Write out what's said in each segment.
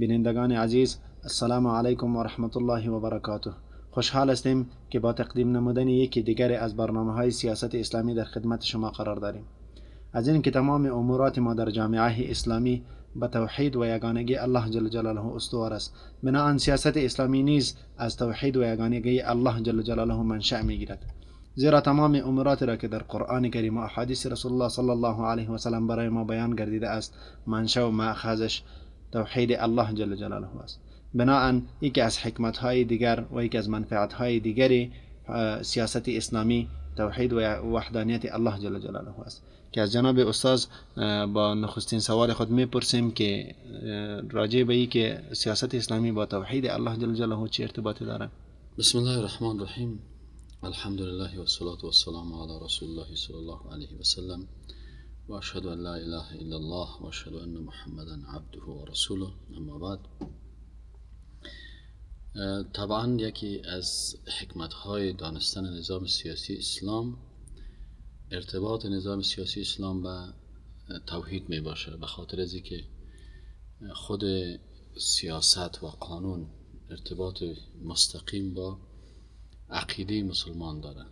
بینندگان عزیز، السلام علیکم و رحمت الله و برکاته. خوشحال هستیم که با تقدیم نمودن یکی دیگر از برنامه‌های سیاست اسلامی در خدمت شما قرار داریم. از این که تمام امورات ما در جامعه اسلامی به توحید و یگانگی الله جل جلاله استوار است، بنابراین سیاست اسلامی نیز از توحید و یگانگی الله جل جلاله منشأ میگیرد، زیرا تمام امورات را که در قرآن کریم و احادیث رسول الله صلی الله علیه و سلم برای ما بیان گردیده است، منشأ و مأخذش توحید الله جل جلاله است. بنابراین یکی از حکمت‌های دیگر و یکی از منفعت‌های دیگری سیاست اسلامی توحید و وحدانیت الله جل جلاله است که از جناب استاد با نخستین سوال خود میپرسیم که راجع به این که سیاست اسلامی با توحید الله جل جلاله چه ارتباطی داره. بسم الله الرحمن الرحیم. الحمد لله و الصلاة والسلام علی رسول الله صلی الله علیه و سلم و اشهد ان لا اله الا الله و اشهد ان محمدا عبده و رسوله. اما بعد، طبعا یکی از حکمت‌های دانستن نظام سیاسی اسلام ارتباط نظام سیاسی اسلام به توحید می باشه، به خاطر از اینکه خود سیاست و قانون ارتباط مستقیم با عقیده مسلمان داره.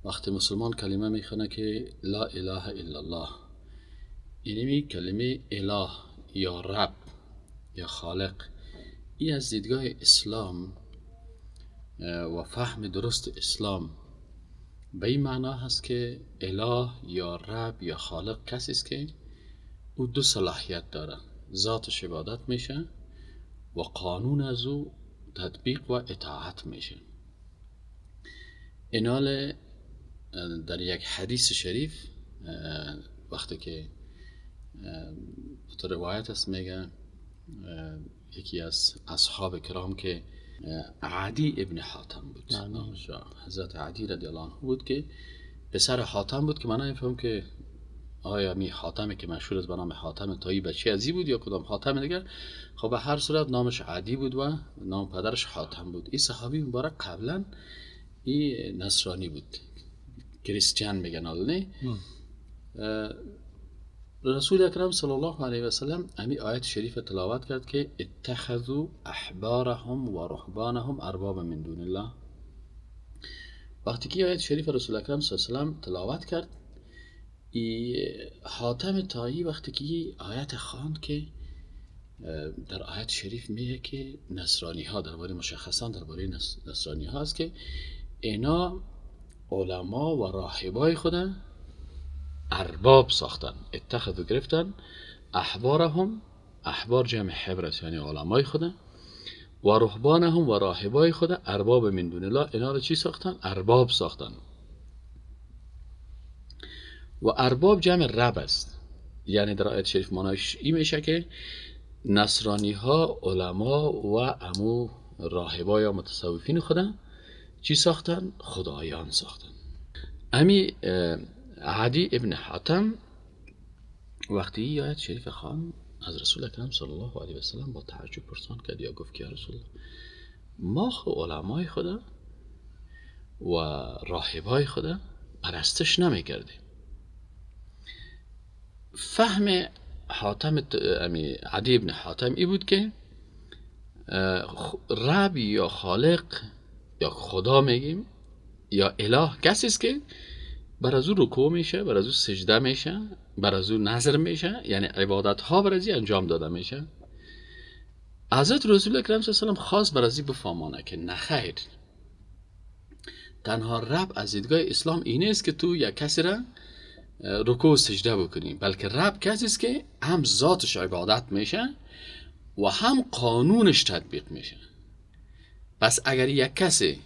وقتی مسلمان کلمه میخونه که لا اله الا الله، یعنی کلمه اله یا رب یا خالق، این از دیدگاه اسلام و فهم درست اسلام به این معنا هست که اله یا رب یا خالق کسی است که او دو صلاحیت داره: ذاتش عبادت میشه و قانون از او تطبیق و اطاعت میشه. اینال در یک حدیث شریف وقتی که روایت است، میگه یکی از اصحاب کرام که عدی ابن حاتم بود، حضرت عدی رضی الله عنه بود که پسر حاتم بود، که من نمیفهم که آیا می حاتمی که مشهور است به نام حاتم طایی بچه ازی بود یا کدام حاتم دیگر. خب به هر صورت نامش عدی بود و نام پدرش حاتم بود. این صحابی مبارک قبلا این نصرانی بود، کریستیان میگن نه. رسول اکرم صلی الله علیه و سلم امی آیت شریف تلاوت کرد که اتخذوا احبارهم و رهبانهم اربابا من دون الله. وقتی که آیت شریف رسول اکرم صلی الله علیه و سلم تلاوت کرد، حاتم طایی وقتی که آیت خواند که در آیت شریف میگه که نصرانی ها، درباره مشخصا درباره نصرانی ها است که اینا علما و راهبای خودن ارباب ساختن، اتخذوا گرفتن احبارهم، احبار جمع حبر است یعنی علمای خودن، و رهبانهم و راهبای خودن ارباب من دون الله، اینا رو چی ساختن؟ ارباب ساختن. و ارباب جمع رب است، یعنی در آیت شریف معناش این میشه که نصرانی ها علما و امو راهبای یا متصوفین خودن چی ساختن؟ خدایان ساختن. امی عدی ابن حاتم وقتی این آیت شریف خوان از رسول اکرم صلی الله علیه و سلم با تعجب پرسان کرد، یا گفت که یا رسول الله، ما علمای خدا و راهبای خدا پرستش نمیکردیم. فهم حاتم عدی ابن حاتم ای بود که رب یا خالق یا خدا میگیم یا اله کسی است که بر از او رکوع میشه، بر از او سجده میشه، بر از او نظر میشه، یعنی عبادت ها بر از او انجام داده میشه. حضرت رسول اکرم صلی الله علیه و سلم خاص بر از او بفهمانه که نخیر، تنها رب از دیدگاه اسلام اینه است که تو یک کسی را رکوع و سجده بکنی، بلکه رب کسی است که هم ذاتش عبادت میشه و هم قانونش تطبیق میشه. پس اگر یک کسی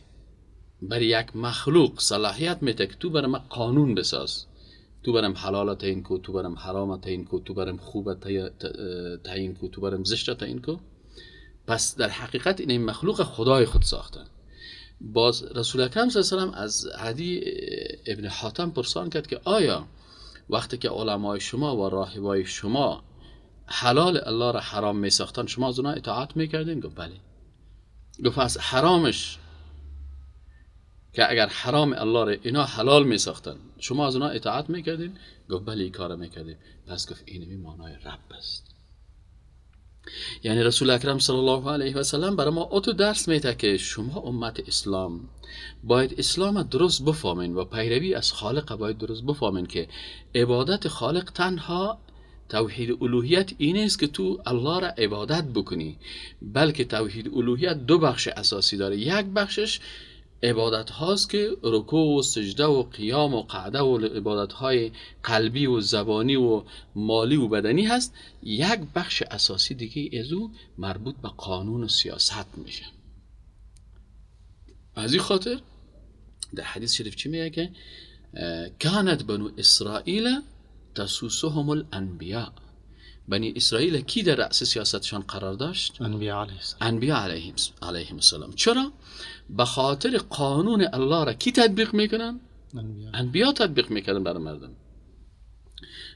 بر یک مخلوق صلاحیت میده که تو برام قانون بساز، تو برام حلال تعیین کو، تو برام حرام تعیین کو، تو برام خوب تعیین کو، تو برام زشت تعیین کو، پس در حقیقت این مخلوق خدای خود ساختن. باز رسول اکرم صلی الله علیه و سلم از عدی ابن حاتم پرسان کرد که آیا وقتی که علمای شما و راهبای شما حلال الله را حرام می ساختن، شما از اونها اطاعت میکردین؟ گفت بله. گفت از حرامش که اگر حرام الله را اینا حلال می ساختن، شما از اونها اطاعت میکردین؟ گفت بله، این کارا میکردیم. پس گفت این معنای رب است. یعنی رسول اکرم صلی الله علیه و سلم برای ما اتو درس میده که شما امت اسلام باید اسلام درست بفهمین و پیروی از خالق باید درست بفهمین که عبادت خالق تنها توحید الوهیت این است که تو الله را عبادت بکنی، بلکه توحید الوهیت دو بخش اساسی داره. یک بخشش عبادت هاست که رکوع و سجده و قیام و قعده و عبادت های قلبی و زبانی و مالی و بدنی هست. یک بخش اساسی دیگه از او مربوط به قانون و سیاست میشه. از این خاطر در حدیث شریف چی میگه که کانت بنو اسرائیل تسوسهم الانبیاء. بنی اسرائیل کی در رأس سیاستشان قرار داشت؟ انبیاء علیهم السلام. چرا؟ به خاطر قانون الله را کی تطبیق میکنن؟ انبیاء تطبیق میکنن برای مردم.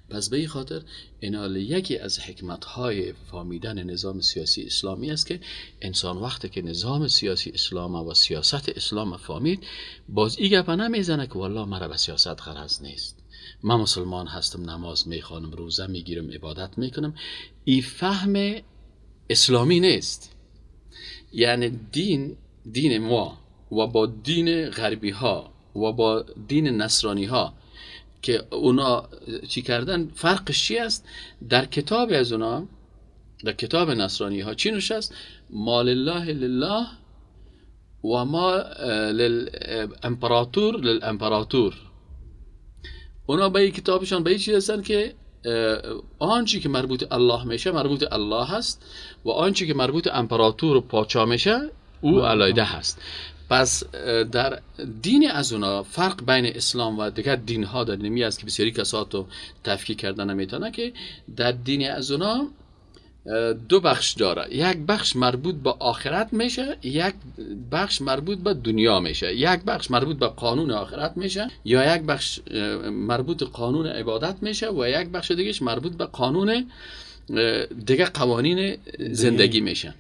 پس به این خاطر اینال یکی از حکمت‌های فهمیدن نظام سیاسی اسلامی است که انسان وقتی که نظام سیاسی اسلام و سیاست اسلام فهمید، باز این گپ نمیزنه که والله مرا به سیاست غرض نیست، من مسلمان هستم، نماز میخوانم، روزه میگیرم، عبادت میکنم. این فهم اسلامی نیست. یعنی دین ما و با دین غربی ها و با دین نصرانی ها که اونا چی کردن، فرقش چی است؟ در کتاب از اونا، در کتاب نصرانی ها چی نوشته؟ ما لله لله و ما للامپراتور. اونا به این کتابشان به این چی هستن که آنچه که مربوط الله میشه مربوط الله هست و آنچه که مربوط امپراتور و پادشاه میشه او علیحده هست. پس در دین از اونا فرق بین اسلام و دیگر دین ها در نمی است که بسیاری کساتو تفکیک کردن نمیتونه، که در دین از اونا دو بخش داره. یک بخش مربوط به آخرت میشه، یک بخش مربوط به دنیا میشه. یک بخش مربوط به قانون آخرت میشه یا یک بخش مربوط به قانون عبادت میشه و یک بخش دیگهش مربوط به قانون دیگه قوانین زندگی میشه.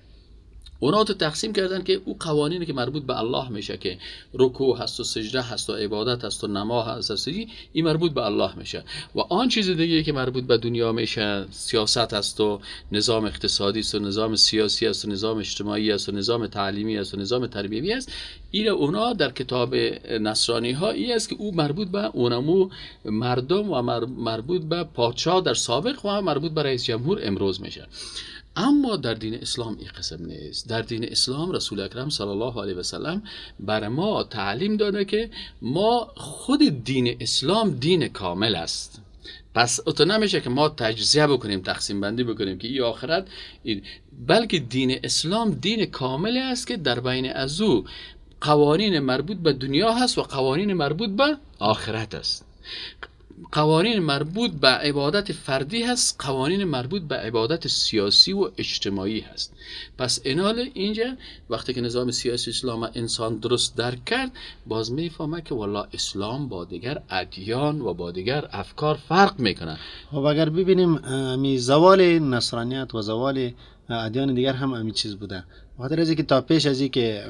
اونا تو تقسیم کردن که او قوانینی که مربوط به الله میشه که رکوع هست و سجده هست و عبادت هست و نماز هست، این مربوط به الله میشه. و آن چیز دیگه که مربوط به دنیا میشه، سیاست هست و نظام اقتصادی است و نظام سیاسی است و نظام اجتماعی است و نظام تعلیمی است و نظام تربیوی است، این اونا در کتاب نصرانی ها این است که او مربوط به اونمو مردم و مربوط به پادشاه در سابق و مربوط به رئیس جمهور امروز میشه. اما در دین اسلام این قسم نیست. در دین اسلام رسول اکرم صلی الله علیه و سلم بر ما تعلیم داده که ما خود دین اسلام دین کامل است. پس اتو نمیشه که ما تجزیه بکنیم، تقسیم بندی بکنیم که این آخرت، بلکه دین اسلام دین کامل است که در بین از او قوانین مربوط به دنیا هست و قوانین مربوط به آخرت است. قوانین مربوط به عبادت فردی هست، قوانین مربوط به عبادت سیاسی و اجتماعی هست. پس اینال اینجا وقتی که نظام سیاسی اسلام انسان درست درک کرد، باز میفهمه که والله اسلام با دیگر ادیان و با دیگر افکار فرق میکنه. خب اگر ببینیم می زوال نصرانیت و زوال ادیان دیگر هم همین چیز بوده. بخاطر از اینکه تا پیش از اینکه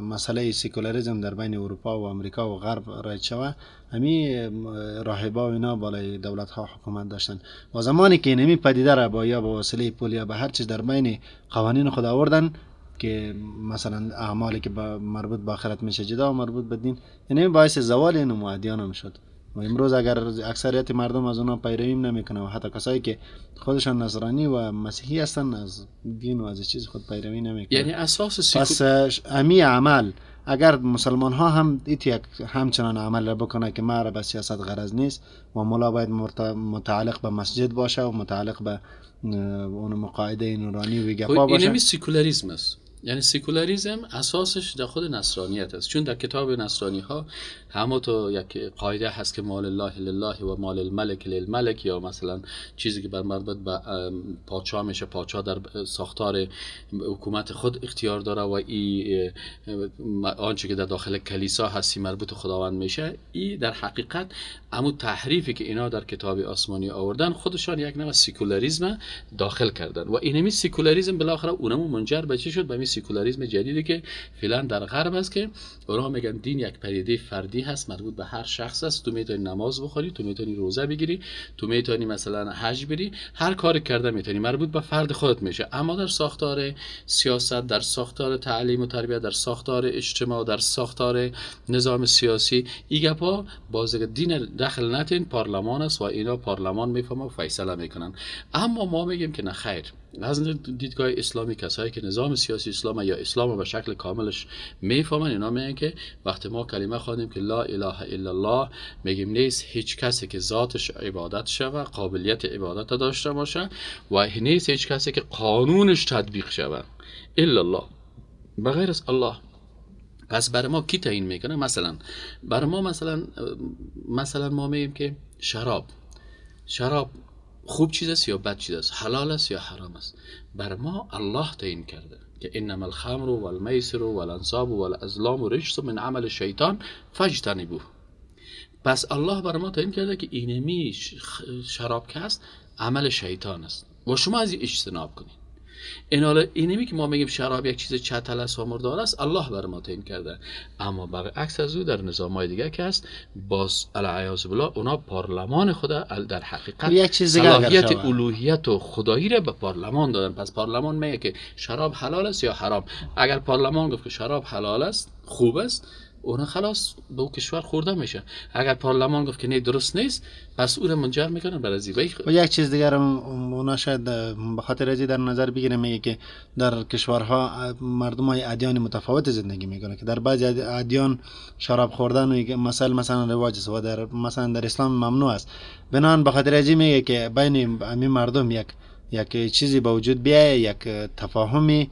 مسئله سکولاریسم در بین اروپا و امریکا و غرب رایج شود، همین راهبا و اینا بالای دولت ها حکومت داشتن. و زمانی که اینمی پدیده را با یا با وسیله پول یا به هر چیز در بین قوانین خود آوردن که مثلا اعمالی که مربوط به آخرت میشه جدا و مربوط به دین، یعنی باعث زوال این ادیان هم شد. و امروز اگر اکثریت مردم از اونا پیروی نمیکنه و حتی کسایی که خودشان نصرانی و مسیحی هستن از دین و از چیز خود پیروی نمیکنه، یعنی اساس پس امی عمل اگر مسلمان ها هم یک همچنان عمل را بکنه که ما را به سیاست غرض نیست و مولا باید متعلق به مسجد باشه و متعلق به اون مقاعده نورانی و گپا باشه، اینمی سکولاریسم است. یعنی سکولاریسم اساسش در خود نصرانیت است. چون در کتاب نصرانی ها همه تو یک قاعده هست که مال الله لله و مال الملک للملک، یا مثلا چیزی که بر مربوط به پادشاه میشه، پادشاه در ساختار حکومت خود اختیار داره و این آنچه که در داخل کلیسا هستی مربوط خداوند میشه. این در حقیقت همون تحریفی که اینا در کتاب آسمانی آوردن خودشان یک نوع سکولاریسم داخل کردن و اینمی سکولاریسم بالاخره اونمو منجر به چی شد؟ به سکولاریسم جدیدی که فعلا در غرب است که اونا میگن دین یک پدیده فردی هست، مربوط به هر شخص است. تو میتونی نماز بخوری، تو میتونی روزه بگیری، تو میتونی مثلا حج بری، هر کاری کرده میتونی، مربوط به فرد خودت میشه. اما در ساختار سیاست، در ساختار تعلیم و تربیت، در ساختار اجتماع، در ساختار نظام سیاسی، این گپا باز دین دخل نتین، پارلمان است و اینا پارلمان میفهمه و فیصله میکنن. اما ما میگیم که نه خیر، از دیدگاه اسلامی کسایی که نظام سیاسی اسلام یا اسلام به شکل کاملش میفهمن، اینا میگن که وقتی ما کلمه خوانیم که لا اله الا الله، میگیم نیست هیچ کسی که ذاتش عبادت شوه، قابلیت عبادت داشته باشه، و نیست هیچ کسی که قانونش تطبیق شوه الا الله، بغیر از الله. پس برای ما کی تعیین میکنه؟ مثلا برای ما مثلا ما میگیم که شراب خوب چیز است یا بد چیز است، حلال است یا حرام است. بر ما الله تعیین کرده که انما الخمر والمیسر والانصاب والازلام رجس من عمل الشیطان فاجتنبوه. پس الله بر ما تعیین کرده که اینمی شراب که است عمل شیطان است و شما از این اجتناب کنید. اینمی که ما میگیم شراب یک چیز چتل است و مردار است، الله بر ما تعیین کرده. اما برعکس از او در نظام‌های دیگه که است، باز العیاذ بالله اونا پارلمان خدا در حقیقت صلاحیت الوهیت و خدایی را به پارلمان دادن. پس پارلمان میگه که شراب حلال است یا حرام. اگر پارلمان گفت که شراب حلال است، خوب است، اون خلاص به اون کشور خورده میشه. اگر پارلمان گفت که نه درست نیست، پس او را منجر میکنن بر زیبایی. و یک چیز دیگر اونا شاید به خاطر ازی در نظر بگیره، میگه که در کشورها مردم های ادیان متفاوت زندگی میکنه که در بعضی ادیان شراب خوردن و مثلا رواج است و در مثلا در اسلام ممنوع است. بنان به خاطر ازی میگه که بین همین مردم یک چیزی به وجود بیایه، یک تفاهمی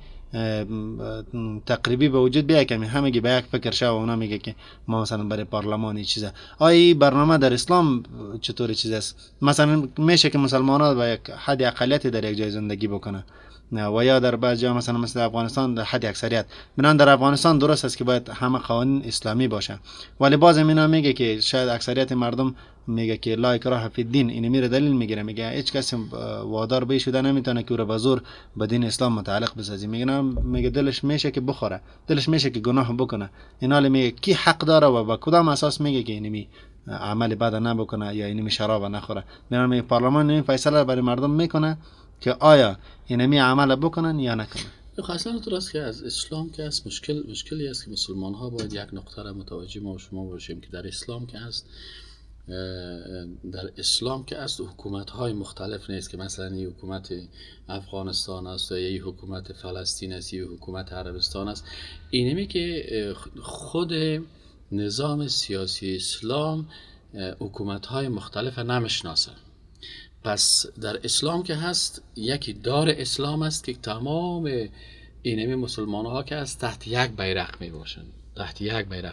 تقریبی به وجود بیاد که همگی به یک فکر شو. اونا میگه که ما مثلا برای پارلمانی چیزه. آیا برنامه در اسلام چطوری چیز است؟ مثلا میشه که مسلمان‌ها با یک حد اقلیتی در یک جای زندگی بکنه و یا در بعضی جا مثل افغانستان در حد اکثریت. بنان در افغانستان درست است که باید همه قوانین اسلامی باشه، ولی باز اینا میگه که شاید اکثریت مردم میگه که لا اکراه فی الدین. این میره دلیل میگیره، میگه هیچ کسی وادار به شده نمیتونه که او را به زور به دین اسلام متعلق بسازی. میگه دلش میشه که بخوره، دلش میشه که گناه بکنه. اینا میگه کی حق داره و با کدام اساس میگه که اینمی عمل بد نبکنه یا اینمی شراب نخوره. میگه پارلمان این فیصله برای مردم میکنه که آیا اینمی عمل بکنن یا نکنن. اصلا تو راست که از اسلام که است مشکلی است که مسلمان ها باید یک نقطه را متوجه ما و شما باشیم که در اسلام که است حکومت های مختلف نیست که مثلا این حکومت افغانستان است یا این حکومت فلسطین است یا حکومت عربستان است. اینمی که خود نظام سیاسی اسلام حکومت های مختلف نمیشناسه. پس در اسلام که هست یکی دار اسلام است که تمام اینمی مسلمان ها که هست تحت یک بیرق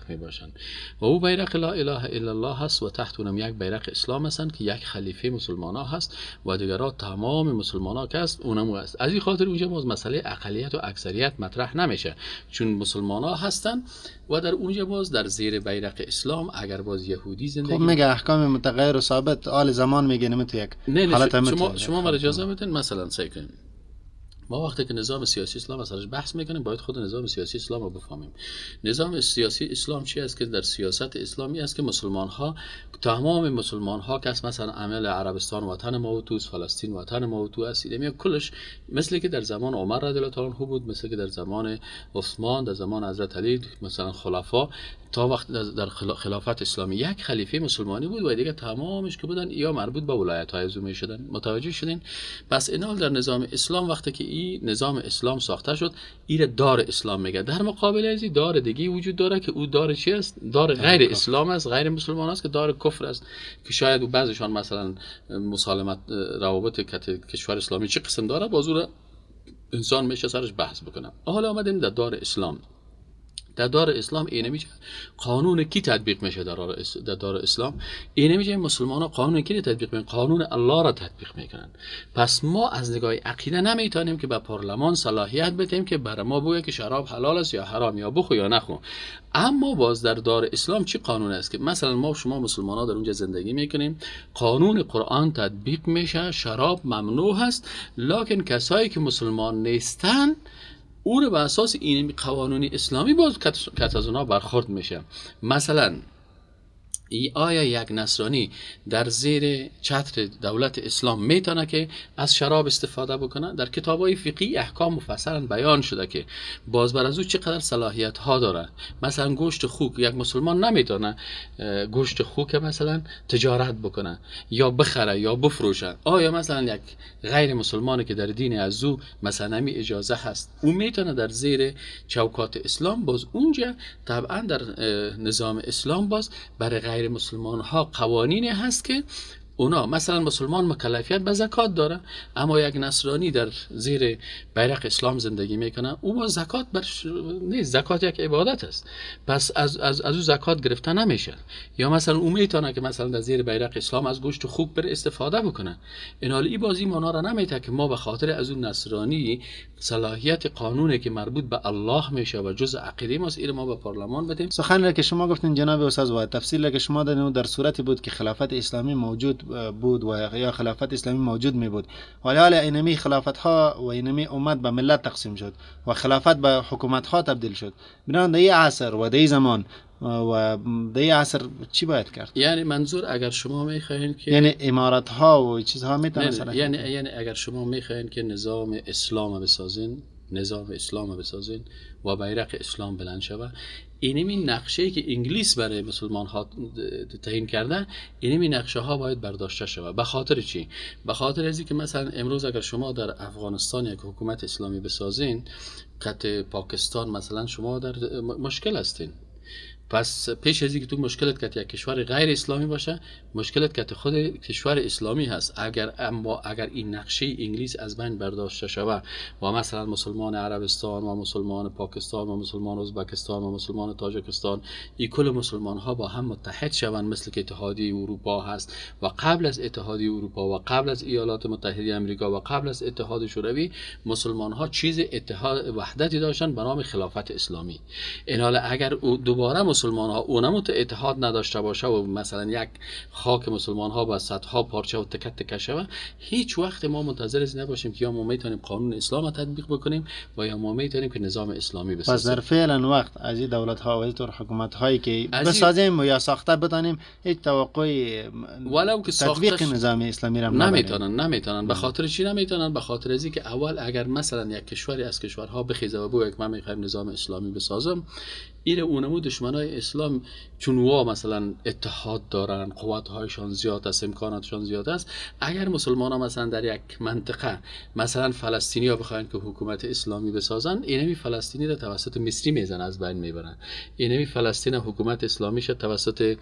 می باشند و او بیرق لا اله الا الله هست و تحت اونم یک بیرق اسلام هستند که یک خلیفه مسلمان ها هست و دیگرها تمام مسلمان ها که هست اونم هست. از این خاطر اونجا باز مسئله اقلیت و اکثریت مطرح نمیشه، چون مسلمان ها هستن و در اونجا باز در زیر بیرق اسلام اگر باز یهودی زندگی. خب میگه احکام متغیر و ثابت آل زمان میگه نمیتونه یک حالت شما ما اجازه میدین مثلا سعی کنیم ما وقتی که نظام سیاسی اسلام ازش بحث میکنیم باید خود نظام سیاسی اسلام رو بفهمیم. نظام سیاسی اسلام چی است که در سیاست اسلامی است که تمام مسلمان ها که مثلا عمل عربستان وطن ما و توس، فلسطین وطن ما و تو است، کلش مثل که در زمان عمر رضی الله تعالی عنه بود، مثل که در زمان عثمان، در زمان حضرت علی، مثلا خلفا تا وقت در خلافت اسلامی یک خلیفه مسلمانی بود و دیگه تمامش که بودن یا مربوط به ولایت های زومی شدن. متوجه شدین؟ پس اینا در نظام اسلام وقتی که این نظام اسلام ساخته شد این دار اسلام میگه. در مقابل ازی دار دیگه وجود داره که او دار چی است؟ دار غیر اسلام است، غیر مسلمان است، که دار کفر است که شاید بعضیشان مثلا مسالمت روابط کشور اسلامی چه قسم داره بازور انسان میشه سرش بحث بکنه. حالا آمدیم در دار اسلام. در دار اسلام اینه میشه قانون کی تطبیق میشه در دار اسلام؟ اینه میشه مسلمان ها قانون کی تطبیق میکنن؟ قانون الله را تطبیق میکنن. پس ما از نگاه عقیده نمیتونیم که به پارلمان صلاحیت بدیم که برای ما بگه که شراب حلال است یا حرام، یا بخو یا نخو. اما باز در دار اسلام چی قانون است که مثلا ما شما مسلمان ها در اونجا زندگی میکنیم، قانون قرآن تطبیق میشه، شراب ممنوع هست، لکن کسایی که مسلمان نیستن او رو به اساس این قوانین اسلامی باز کت از اونا برخورد میشه. مثلا آیا یک نصرانی در زیر چتر دولت اسلام میتونه که از شراب استفاده بکنه؟ در کتاب‌های فقهی احکام مفصلا بیان شده که باز بر از او چقدر صلاحیت ها داره. مثلا گوشت خوک، یک مسلمان نمیتونه گوشت خوک مثلا تجارت بکنه یا بخره یا بفروشه. آیا مثلا یک غیر مسلمانی که در دین از او مثلا می اجازه هست، او میتونه در زیر چوکات اسلام باز اونجا طبعا در نظام اسلام باز برای غیر مسلمان ها قوانینی هست که اونا مثلا مسلمان مکلفیت به زکات داره، اما یک نصرانی در زیر بیرق اسلام زندگی میکنه، او با زکات نیست. زکات یک عبادت است، پس از او زکات گرفته نمیشه. یا مثلا او میتونه که مثلا در زیر بیرق اسلام از گوشت خوک بر استفاده بکنه. این حال این بازی مانا را نمیته که ما به خاطر از اون نصرانی صلاحیت قانونی که مربوط به الله میشه و جز عقیده ماست این ما به پارلمان بدیم. سخن را که شما گفتین جناب استاد و تفصیل که شما دادین در صورتی بود که خلافت اسلامی موجود بود و یا خلافت اسلامی موجود می بود، ولی حالا اینمی خلافت ها و اینمی امت به ملت تقسیم شد و خلافت به حکومت ها تبدیل شد. بنابراین در این عصر و در این زمان و در این عصر چی باید کرد؟ یعنی منظور اگر شما میخواین که یعنی امارت ها و چیزها میتونه یعنی اگر شما میخواین که نظام اسلام بسازین و بیرق اسلام بلند شود، اینمی نقشه‌ای که انگلیس برای مسلمان ها تعیین کرده، اینمی نقشه ها باید برداشته شود. به خاطر چی؟ به خاطر از اینکه مثلا امروز اگر شما در افغانستان یک حکومت اسلامی بسازین، قطع پاکستان مثلا شما در مشکل هستین. پس پیش از اینکه تو مشکلت که یک کشور غیر اسلامی باشه، مشکلت که خود کشور اسلامی هست. اگر این نقشه انگلیس از بین برداشته شود و مثلا مسلمان عربستان و مسلمان پاکستان و مسلمان ازبکستان و مسلمان تاجیکستان، این کل مسلمان ها با هم متحد شوند مثل که اتحادیه اروپا هست و قبل از اتحادیه اروپا و قبل از ایالات متحده آمریکا و قبل از اتحاد شوروی، مسلمان ها چیز اتحاد وحدتی داشتن به نام خلافت اسلامی. این حال اگر دوباره مسلمان ها اونم اتحاد نداشته باشه و مثلا یک خاک مسلمان ها با صدها پارچه و تکه تکه شوه، هیچ وقت ما منتظر نباشیم که یا ما میتونیم قانون اسلام تطبیق بکنیم و یا ما میتونیم که نظام اسلامی بسازیم. پس در فعلا وقت از این دولت ها و از این حکومت هایی که بسازیم و یا ساخته بتانیم، هیچ توقعی ولو که تطبیق نظام اسلامی را نمیتونن. به خاطر چی نمیتونن؟ به خاطر از اینکه اول اگر مثلا یک کشوری از کشورها بخیزه و بگه من میخوایم نظام اسلامی بسازم، این اونمو دشمنای اسلام چون وا مثلا اتحاد دارن، قوت‌هایشان زیاد است، امکاناتشان زیاد است، اگر مسلمان‌ها مثلا در یک منطقه مثلا فلسطینی‌ها بخواین که حکومت اسلامی بسازن، اینمی فلسطینی را توسط مصری میزنن، از بین میبرن. اینمی فلسطین حکومت اسلامی شد توسط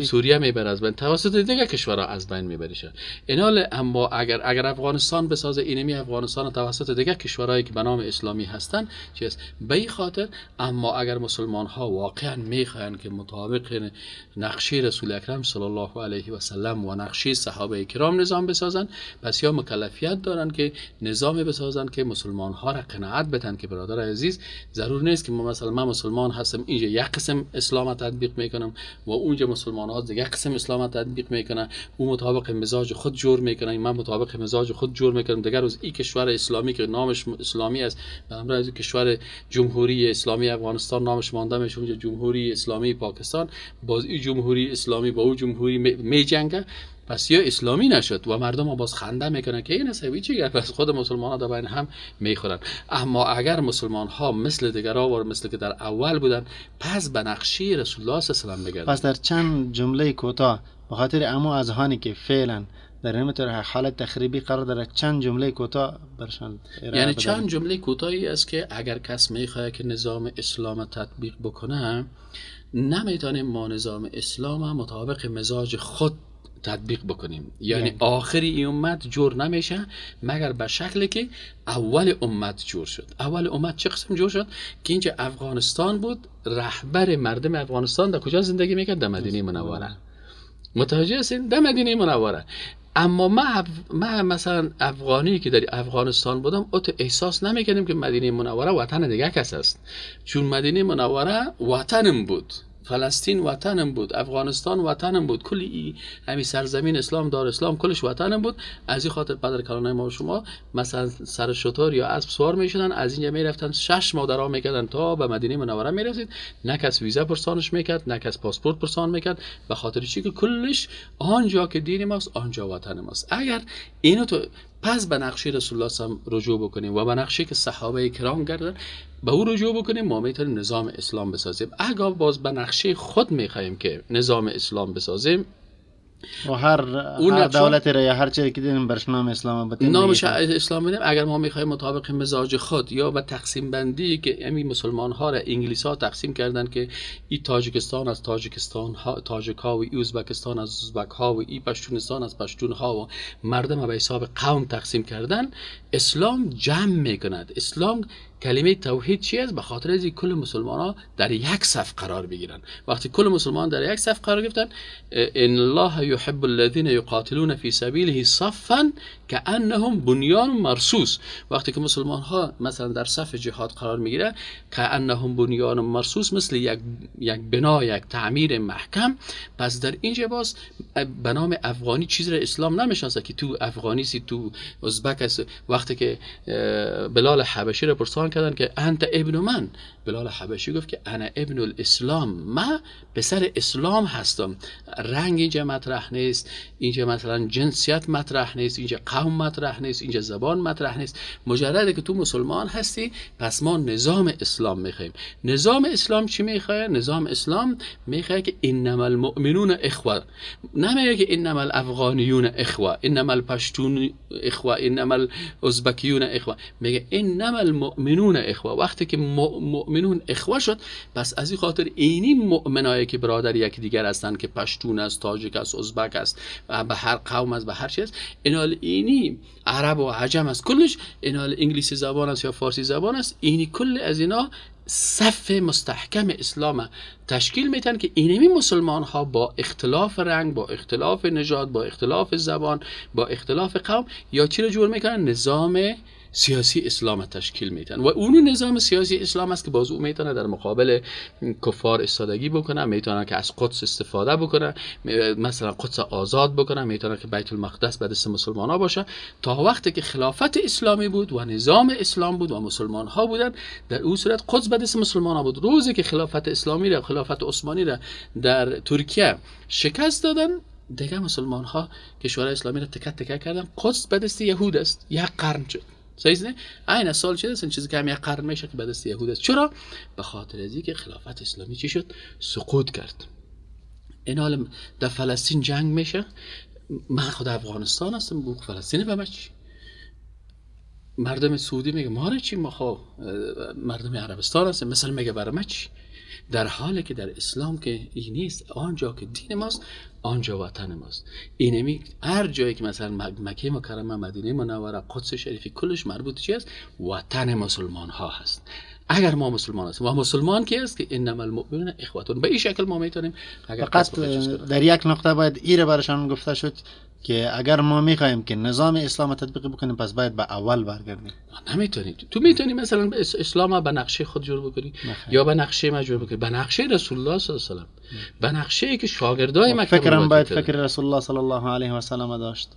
سوریه میبره از بین، توسط دیگه کشورها از بین میبریشه. اینال اما اگر افغانستان بسازه، اینمی افغانستان توسط دیگه کشورهایی که به نام اسلامی هستن چیست؟ به این خاطر اما اگر مسلمان ها واقعا میخواین که مطابق نقشه رسول اکرم صلی الله علیه و سلم و نقشه صحابه کرام نظام بسازن، پس یا مکلفیت دارن که نظام بسازن که مسلمان ها را قناعت بدن که برادر عزیز، ضرور نیست که من مسلمان هستم اینجا یک قسم اسلام تطبیق میکنم و اونجا مسلمان ها دیگه قسم اسلام تطبیق میکنن، او مطابق مزاج خود جور میکنن، من مطابق مزاج خود جور میکنم. دیگر روز این کشور اسلامی که نامش اسلامی است، به همراه از کشور جمهوری اسلامی افغانستان نامش مانده میشه اونجا جمهوری اسلامی پاکستان، باز این جمهوری اسلامی با او جمهوری می جنگه، پس یا اسلامی نشد و مردم ها باز خنده میکنن که این عصبی چیه، پس خود مسلمان ها در بین هم میخورن. اما اگر مسلمان ها مثل دیگرها و مثل که در اول بودن، پس به نقشه رسول الله صلی الله علیه و آله میگردن. پس در چند جمله کوتاه به خاطر اما اذهانی که فعلا در این طور حالت تخریبی قرار داره، چند جمله کوتاه برشان یعنی چند جمله کوتاهی است که اگر کس میخواد که نظام اسلام تطبیق بکنه، نمیتونیم ما نظام اسلام مطابق مزاج خود تطبیق بکنیم. یعنی آخری این امت جور نمیشه مگر به شکلی که اول امت جور شد. اول امت چه قسم جور شد؟ که اینجا افغانستان بود، رهبر مردم افغانستان در کجا زندگی میکرد؟ در مدینه منوره. متوجه هستین؟ در مدینه منوره. اما ما مثلا افغانی که در افغانستان بودم، احساس نمیکردیم که مدینه منوره وطن دیگه کس است، چون مدینه منوره وطنم بود. فلسطین وطنم بود، افغانستان وطنم بود، کلی همین سرزمین اسلام دار اسلام کلش وطنم بود. از این خاطر پدر کلانه ما و شما مثلا سر شتر یا اسب سوار میشدن، از اینجا میرفتن 6 ماه راه میکردن تا به مدینه منوره میرسید، نه کس ویزا پرسانش میکرد، نه کس پاسپورت پرسان میکرد، به خاطر چی که کلش آنجا که دین ماست آنجا وطن ماست. اگر اینو تو پس به نقشه رسول الله صلی الله علیه و رجوع بکنیم و به نقشه که صحابه کرام کردن به او رجوع بکنیم، ما میتونیم نظام اسلام بسازیم. اگر باز به نقشه خود میخوایم که نظام اسلام بسازیم و هر دولت را یا هر چیزی که دیدیم برش نام اسلام بدیم، نامش اسلام بدیم. اگر ما میخوایم مطابق مزاج خود یا به تقسیم بندی که همین مسلمان ها را انگلیس ها تقسیم کردن که این تاجیکستان از تاجیکستان ها، تاجیک ها و ازبکستان از ازبک ها و این پشتونستان از پشتون ها و مردم به حساب قوم تقسیم کردن، اسلام جمع میکند. اسلام کلمه توحید چی است؟ به خاطر از کل مسلمان ها در یک صف قرار بگیرن. وقتی کل مسلمان در یک صف قرار گرفتن، ان الله يحب الذين يقاتلون في سبيله صفا كانهم بنيان مرصوص. وقتی که مسلمان ها مثلا در صف جهاد قرار میگیرن، كانهم بنيان مرصوص، مثل یک بنا، یک تعمیر محکم. پس در اینجا باز به نام افغانی چیز را اسلام نمیشناسه که تو افغانی سی، تو ازبک است. وقتی که بلال حبشی را پرسان کردن که انت ابن من، بلال حبشی گفت که انا ابن الاسلام، من پسر اسلام هستم. رنگ اینجا مطرح نیست، اینجا مثلا جنسیت مطرح نیست، اینجا قوم مطرح نیست، اینجا زبان مطرح نیست. مجرده که تو مسلمان هستی، پس ما نظام اسلام میخوایم. نظام اسلام چی میخواه؟ نظام اسلام میخواه که انما المؤمنون اخوه، نمیگه که انما الافغانیون اخوه، انما الپشتون اخوه، انما الازبکیون اخوه، میگه انما المؤمنون اخوه. وقتی که مؤمنون اخوه شد، پس از این خاطر اینی مؤمنایی که برادر یکی دیگر هستند، که پشتون است، تاجیک است، ازبک است، به هر قوم است، به هر چیز، اینال اینی عرب و عجم است، کلش اینال انگلیسی زبان است یا فارسی زبان است، اینی کل از اینا صف مستحکم اسلام تشکیل میتن که اینمی مسلمان ها با اختلاف رنگ، با اختلاف نژاد، با اختلاف زبان، با اختلاف قوم، یا چی رو جور میکنن؟ نظام سیاسی اسلام تشکیل میتن. و اون نظام سیاسی اسلام است که باز او میتونه در مقابل کفار استادگی بکنه، میتونه که از قدس استفاده بکنه، مثلا قدس آزاد بکنه، میتونه که بیت المقدس به دست مسلمان ها باشه. تا وقتی که خلافت اسلامی بود و نظام اسلام بود و مسلمان ها بودن، در اون صورت قدس به دست مسلمان ها بود. روزی که خلافت اسلامی را، خلافت عثمانی را در ترکیه شکست دادن، دیگه مسلمان ها کشورهای اسلامی را تکه تکه کردن، قدس به دست یهود است. یک قرن شد. صحیح نه؟ این سال چیه است؟ چیزی که هم یک قرن میشه که به دست یهود است. چرا؟ به خاطر از اینکه خلافت اسلامی چی شد؟ سقوط کرد. این حال در فلسطین جنگ میشه، من خود افغانستان هستم، بو فلسطین به من چی؟ مردم سعودی میگه ما را چی؟ ما مردم عربستان هستیم، مثلا میگه برای من چی؟ در حالی که در اسلام که این نیست. آنجا که دین ماست آنجا وطن ماست. اینمی هر جایی که مثلا مکه مکرمه، مدینه منوره، قدس شریفی، کلش مربوط چی است؟ وطن مسلمان ها هست. اگر ما مسلمان هستیم و مسلمان کی است؟ که انما المؤمنون اخوتون. به این شکل ما میتونیم. فقط در یک نقطه باید ایره برشان گفته شد که اگر ما میخوایم که نظام اسلام تطبیق بکنیم، پس باید به اول برگردیم. نمیتونی. تو میتونی مثلا اسلام به نقشه خود جور بکنی یا به نقشه ما جور بکنی، به نقشه رسول الله صلی الله علیه و سلم، به نقشه که شاگردای مکتب فکرم باید فکر رسول الله صلی الله علیه و سلم داشت،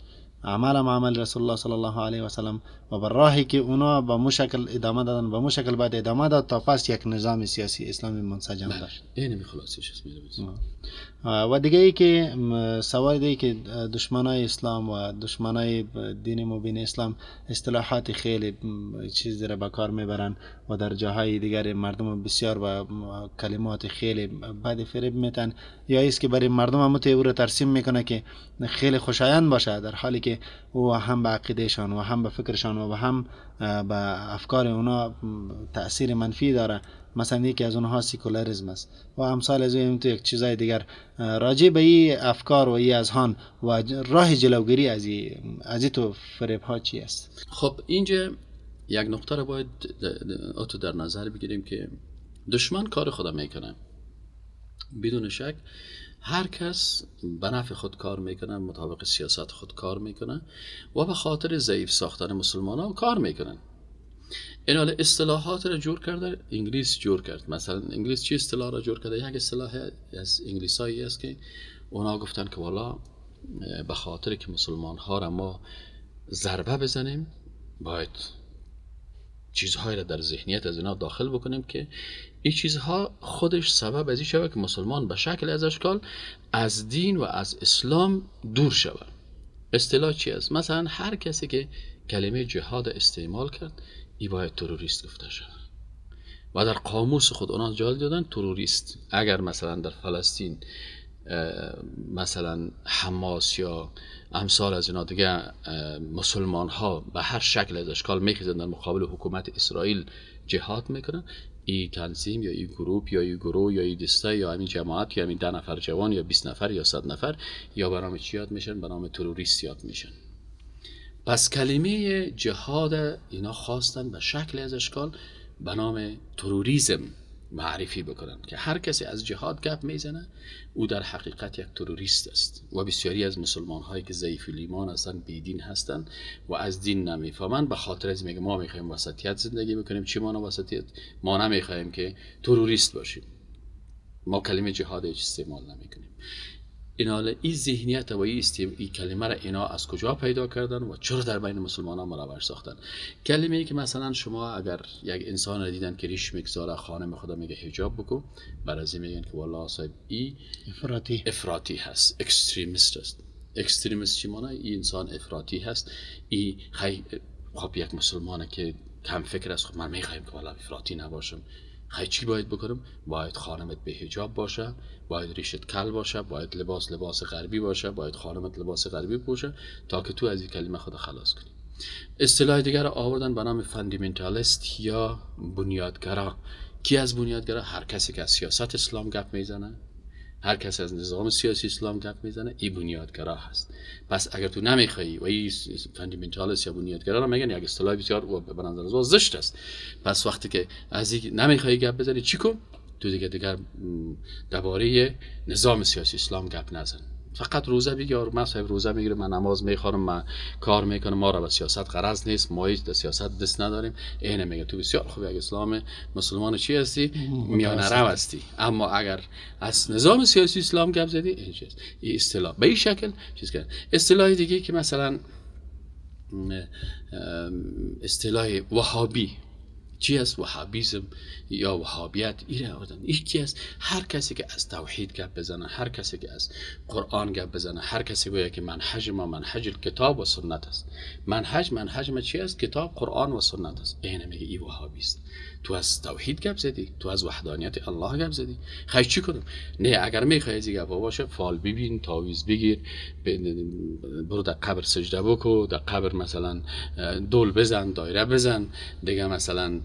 عملم عمل رسول الله صلی الله علیه و سلم، و بر راهی که اونا با مو شکل ادامه دادن، با مو شکل باید ادامه داد تا پس یک نظام سیاسی اسلامی منسجم داشت. اینمی خلاصش است. و دیگه ای که سوال دیگه که دشمنای اسلام و دشمنای دین مبین اسلام اصطلاحات خیلی چیز را به کار میبرن و در جاهای دیگر مردم بسیار و کلمات خیلی بد فریب میتن، یا ایست که برای مردم متو رو ترسیم میکنه که خیلی خوشایند باشه، در حالی که او هم به عقیدهشان و هم به فکرشان و هم به افکار اونا تأثیر منفی داره. مثلا یکی از اونها سیکولاریسم است و امثال از این تو یک چیزای دیگر. راجع به این افکار و این اذهان و راه جلوگیری از این تو فریب ها چی است؟ خب اینجا یک نقطه رو باید اتو در نظر بگیریم که دشمن کار خدا میکنه، بدون شک. هر کس به نفع خود کار میکنه، مطابق سیاست خود کار میکنه و به خاطر ضعیف ساختن مسلمان ها کار میکنن. این حال اصطلاحات را جور کرده، انگلیس جور کرد. مثلا انگلیس چی اصطلاح را جور کرده؟ یک اصطلاح از انگلیسایی است که اونا گفتن که والا به خاطر که مسلمان ها را ما ضربه بزنیم، باید چیزهایی را در ذهنیت از اینا داخل بکنیم که این چیزها خودش سبب از این شود که مسلمان به شکل از اشکال از دین و از اسلام دور شود. اصطلاح چی است؟ مثلا هر کسی که کلمه جهاد استعمال کرد، ای باید تروریست گفته شود و در قاموس خود اونا جای دادن تروریست. اگر مثلا در فلسطین مثلا حماس یا امثال از اینا دیگه مسلمان ها به هر شکل از اشکال میخیزن در مقابل حکومت اسرائیل جهاد میکنن، ای تنظیم یا ای گروپ یا ای گروه یا ای دسته یا همین جماعت یا همین 10 نفر جوان یا 20 نفر یا 100 نفر یا به نام چی یاد میشن؟ به نام تروریست یاد میشن. پس کلمه جهاد اینا خواستن به شکل از اشکال به نام تروریسم معرفی بکنن که هر کسی از جهاد گپ میزنه او در حقیقت یک تروریست است. و بسیاری از مسلمان هایی که ضعیف الایمان هستن، بیدین هستن و از دین نمیفهمن، به خاطر از میگه ما میخوایم وسطیت زندگی بکنیم. چی معنی وسطیت؟ ما نمیخوایم که تروریست باشیم، ما کلمه جهاد هیچ استعمال نمیکنیم. این ذهنیت و این کلمه را اینا از کجا پیدا کردن و چرا در بین مسلمان ها مروج ساختن؟ کلمه ای که مثلا شما اگر یک انسان را دیدن که ریش میگذاره خانم خدا میگه حجاب بکن، برای میگن که والله صاحب ای افراطی هست، اکستریمیست است. اکستریمیست چی معنی؟ این انسان افراطی هست. ای خب یک مسلمانه که کم فکر است، خب من میخوایم که والله افراطی نباشم. چی باید بکنم؟ باید خانمت به حجاب باشه، باید ریشت کل باشه، باید لباس غربی باشه، باید خانمت لباس غربی پوشه تا که تو از این کلمه خود خلاص کنی. اصطلاح دیگر آوردن به نام فاندامنتالیست یا بنیادگرا. کی از بنیادگرا؟ هر کسی که از سیاست اسلام گپ میزنه، هر کسی از نظام سیاسی اسلام گپ میزنه، این بنیادگرا هست. پس اگر تو نمیخوای و این فاندامنتالیست یا بنیادگرا رو میگن یک اصطلاح بسیار به نظر از زشت است. پس وقتی که از این نمیخوای گپ بزنی چی کن؟ تو دیگر درباره نظام سیاسی اسلام گپ نزن. فقط روزه بگی من صاحب روزه میگیرم، من نماز میخوانم، من کار میکنم، ما را به سیاست غرض نیست، ما هیچ در سیاست دست نداریم. اینه میگه تو بسیار خوب یک اسلام مسلمان چی هستی؟ میانه رو هستی. اما اگر از نظام سیاسی اسلام گپ زدی این چیز، این اصطلاح به این شکل چیز کرد. اصطلاح دیگه که مثلا اصطلاح وهابی چی است؟ وهابیسم یا وهابیت ایره آوردن. یکی است هر کسی که از توحید گپ بزنه، هر کسی که از قرآن گپ بزنه، هر کسی گویا که منهج ما منهج کتاب و سنت است. منهج ما چی است؟ کتاب، قرآن و سنت است. اینه میگه ای وهابی است. تو از توحید گپ زدی، تو از وحدانیت الله گپ زدی، خیلی چی کنم؟ نه اگر میخوای از گپ باشه فال ببین، تعویض بگیر، برو در قبر سجده بکو، در قبر مثلا دول بزن، دایره بزن، دیگه مثلا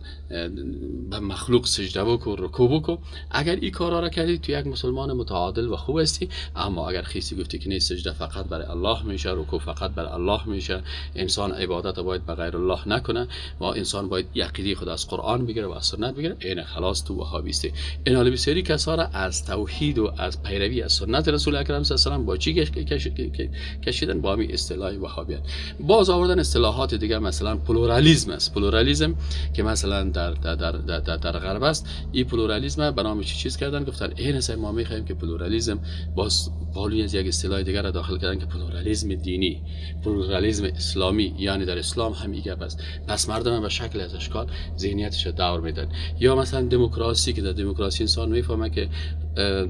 به مخلوق سجده بکو، رکوع بکو. اگر این کارا را کردی تو یک مسلمان متعادل و خوب هستی. اما اگر خیسی گفتی که نه سجده فقط برای الله میشه، رکوع فقط برای الله میشه، انسان عبادت باید به غیر الله نکنه و انسان باید عقیده خود از قرآن بگیره و از سنت بگیره، این خلاص تو وهابی است. این حال بسیاری کسا را از توحید و از پیروی از سنت رسول اکرم صلی الله علیه و آله با چی کشیدن؟ با همین اصطلاح وهابیت. باز آوردن اصطلاحات دیگه، مثلا پلورالیسم است. پلورالیسم که مثلا در غرب است، این پلورالیسم به نام چیز کردن، گفتن این سه ما می‌خوایم که پلورالیسم باز پالوی از یک اصطلاح دیگر را داخل کردن که پلورالیسم دینی، پلورالیسم اسلامی، یعنی در اسلام هم این گپ است. پس مردم به شکل از اشکال ذهنیتش را دور میدن. یا مثلا دموکراسی، که در دموکراسی انسان میفهمه که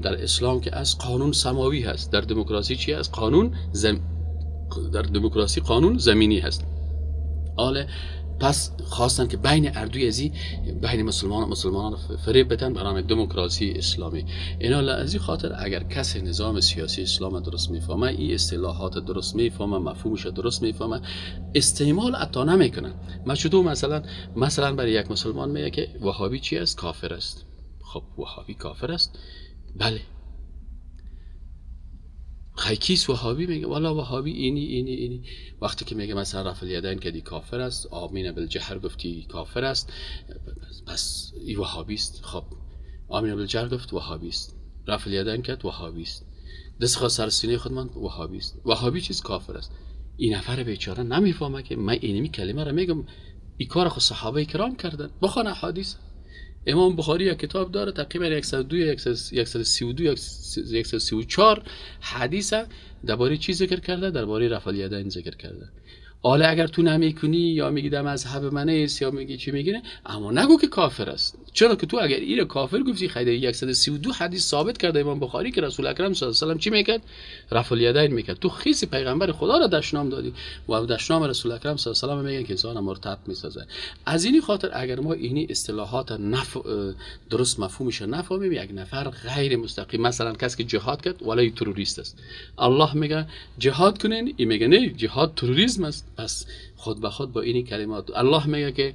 در اسلام که از قانون سماوی هست، در دموکراسی چی است؟ در دموکراسی قانون زمینی هست. حالا پس خواستن که بین اردوی ازی بین مسلمانان فریب بدن به نام دموکراسی اسلامی. اینا لازم خاطر اگر کسی نظام سیاسی اسلام درست میفهمه، این اصطلاحات درست میفهمه، مفهومش درست میفهمه، استعمال عطا نمیکنه. مشهود مثلا برای یک مسلمان میگه که وهابی چی است؟ کافر است. خب وهابی کافر است؟ بله. کیس وهابی؟ میگه والا وهابی اینی. وقتی که میگه مثلا رفع الیدین کدی کافر است، آمین بالجهر گفتی کافر است، پس این وهابی است. خب آمین بالجهر گفت وهابی است، رفع الیدین کرد وهابی است، دست خواست سر سینه خود من وهابی است. وهابی چیز کافر است. این نفر بیچاره نمیفهمه که من اینمی کلمه را میگم این کار خود صحابه کرام کردن. بخوان احادیث. امام بخاری یک کتاب داره تقریبا 102 132 134 حدیث درباره چی ذکر کرده؟ درباره رفع الیدین ذکر کرده. حالا اگر تو نمیکنی یا میگی در مذهب من است یا میگی چی میگی، اما نگو که کافر است. چرا که تو اگر این کافر گفتی، خیلی 132 حدیث ثابت کرده امام بخاری که رسول اکرم صلی الله علیه و آله چی میکرد؟ رفع الیدین میکرد. تو خیس پیغمبر خدا را دشنام دادی و دشنام رسول اکرم صلی الله علیه و آله میگن که انسان مرتد میسازه. از این خاطر اگر ما اینی اصطلاحات درست مفهومش نفهمیم، یک نفر غیر مستقیم، مثلا کسی که جهاد کرد ولی تروریست است، الله میگه جهاد کنین، این میگه نه جهاد تروریسم است. پس خود به خود با این کلمات الله میگه که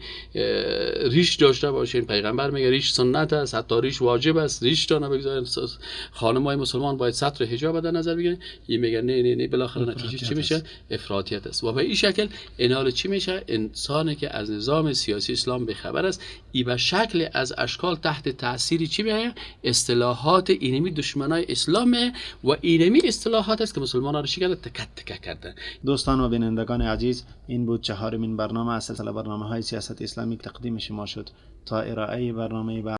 ریش داشته باشین، پیغمبر میگه ریش سنت است، حتی ریش واجب است، ریش تا نبگذارین، خانم‌های مسلمان باید ستر حجاب در نظر بگیرن. این میگه نه بالاخره نتیجه چی میشه؟ افراطیت است. و به این شکل اینال چی میشه؟ انسانی که از نظام سیاسی اسلام بخبر است، ای به شکل از اشکال تحت تأثیر چی میاد؟ اصطلاحات اینمی دشمنای اسلام و اینمی اصطلاحات است که مسلمان‌ها رو شکل تک کرده. دوستان و بینندگان عزیز، این بود 4مین برنامه از سلسله برنامه‌های سیاست اسلامی که تقدیم شما شد. تا ارائه برنامه